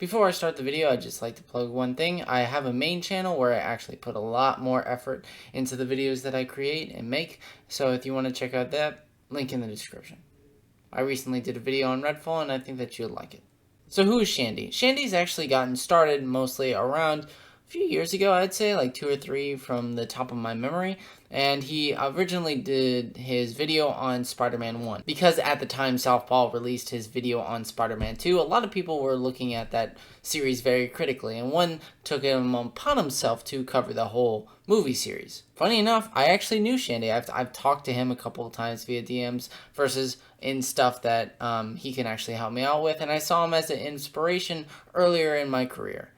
Before I start the video, I'd just like to plug one thing. I have a main channel where I actually put a lot more effort into the videos that I create and make, so if you want to check out that, link in the description. I recently did a video on RedFall and I think that you'll like it. So who is Shandy? Shandy's actually gotten started mostly around a few years ago, I'd say, like 2 or 3 from the top of my memory. And he originally did his video on Spider-Man 1. Because at the time Southpaw released his video on Spider-Man 2, a lot of people were looking at that series very critically. And one took him upon himself to cover the whole movie series. Funny enough, I actually knew Shandy. I've talked to him a couple of times via DMs versus in stuff that he can actually help me out with. And I saw him as an inspiration earlier in my career.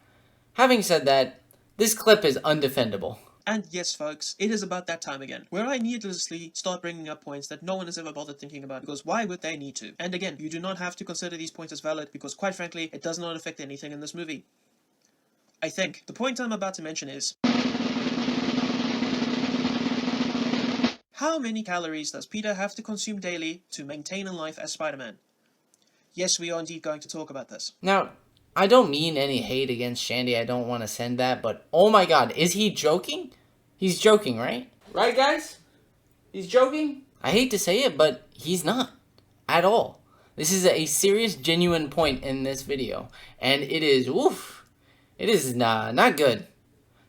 Having said that, this clip is undefendable. And yes, folks, it is about that time again, where I needlessly start bringing up points that no one has ever bothered thinking about, because why would they need to? And again, you do not have to consider these points as valid, because quite frankly, it does not affect anything in this movie. I think. The point I'm about to mention is, how many calories does Peter have to consume daily to maintain a life as Spider-Man? Yes, we are indeed going to talk about this. Now, I don't mean any hate against Shandy, I don't want to send that, but oh my god, is he joking? He's joking, right? Right, guys? He's joking? I hate to say it, but he's not. At all. This is a serious, genuine point in this video, and it is, oof, it is not good.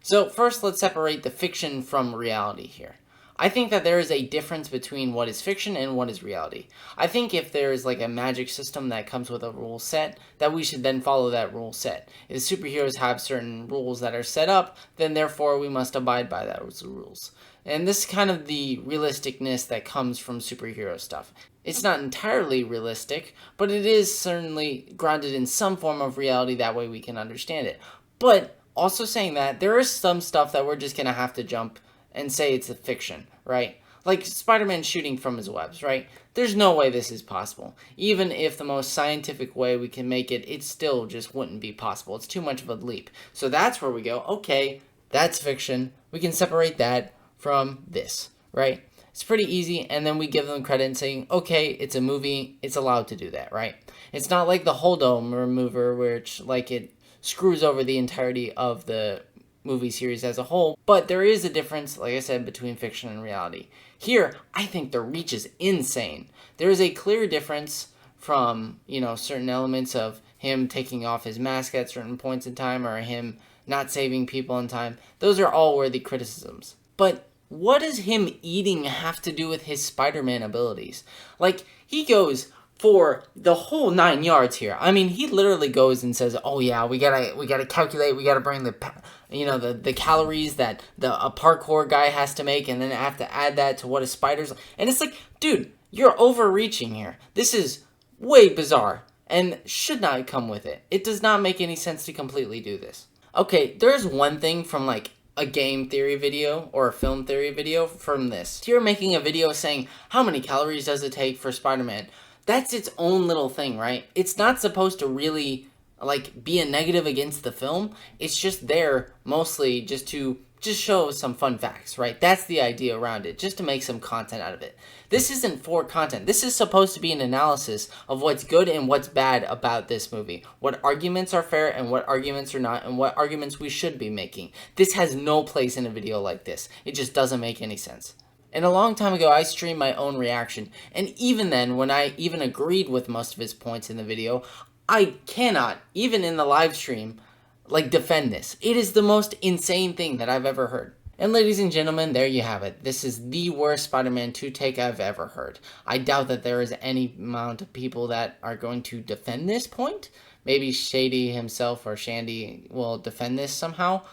So first, let's separate the fiction from reality here. I think that there is a difference between what is fiction and what is reality. I think if there is like a magic system that comes with a rule set, that we should then follow that rule set. If superheroes have certain rules that are set up, then therefore we must abide by those rules. And this is kind of the realisticness that comes from superhero stuff. It's not entirely realistic, but it is certainly grounded in some form of reality, that way we can understand it. But also saying that, there is some stuff that we're just going to have to jump and say it's a fiction, right? Like Spider-Man shooting from his webs, right? There's no way this is possible. Even if the most scientific way we can make it, it still just wouldn't be possible. It's too much of a leap. So that's where we go, okay, that's fiction. We can separate that from this, right? It's pretty easy, and then we give them credit and saying, okay, it's a movie, it's allowed to do that, right? It's not like the Whole Dome remover, which like it screws over the entirety of the movie series as a whole, but there is a difference, like I said, between fiction and reality. Here, I think the reach is insane. There is a clear difference from, certain elements of him taking off his mask at certain points in time, or him not saving people in time. Those are all worthy criticisms. But what does him eating have to do with his Spider-Man abilities? Like, he goes for the whole 9 yards here. I mean, he literally goes and says, "Oh yeah, we gotta calculate. We gotta bring the calories that a parkour guy has to make, and then I have to add that to what a spider's." And it's like, dude, you're overreaching here. This is way bizarre and should not come with it. It does not make any sense to completely do this. Okay, there's one thing from like a game theory video or a film theory video from this. If you're making a video saying how many calories does it take for Spider-Man, that's its own little thing, right? It's not supposed to really, like, be a negative against the film. It's just there mostly just to show some fun facts, right? That's the idea around it, just to make some content out of it. This isn't for content. This is supposed to be an analysis of what's good and what's bad about this movie. What arguments are fair and what arguments are not, and what arguments we should be making. This has no place in a video like this. It just doesn't make any sense. And a long time ago, I streamed my own reaction, and even then, when I even agreed with most of his points in the video, I cannot, even in the live stream, like, defend this. It is the most insane thing that I've ever heard. And ladies and gentlemen, there you have it. This is the worst Spider-Man 2 take I've ever heard. I doubt that there is any amount of people that are going to defend this point. Maybe Shady himself or Shandy will defend this somehow.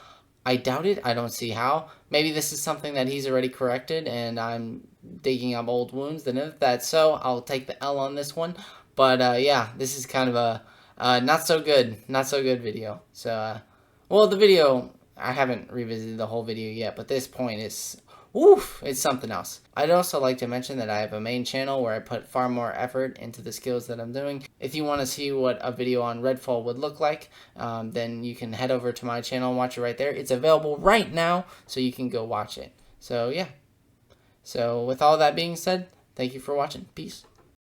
I doubt it. I don't see how. Maybe this is something that he's already corrected and I'm digging up old wounds. Then if that's so, I'll take the L on this one. But yeah, this is kind of a not so good video. So, well, the video, I haven't revisited the whole video yet, but this point is, oof, it's something else. I'd also like to mention that I have a main channel where I put far more effort into the skills that I'm doing. If you want to see what a video on RedFall would look like, then you can head over to my channel and watch it right there. It's available right now, so you can go watch it. So yeah. So with all that being said, thank you for watching. Peace.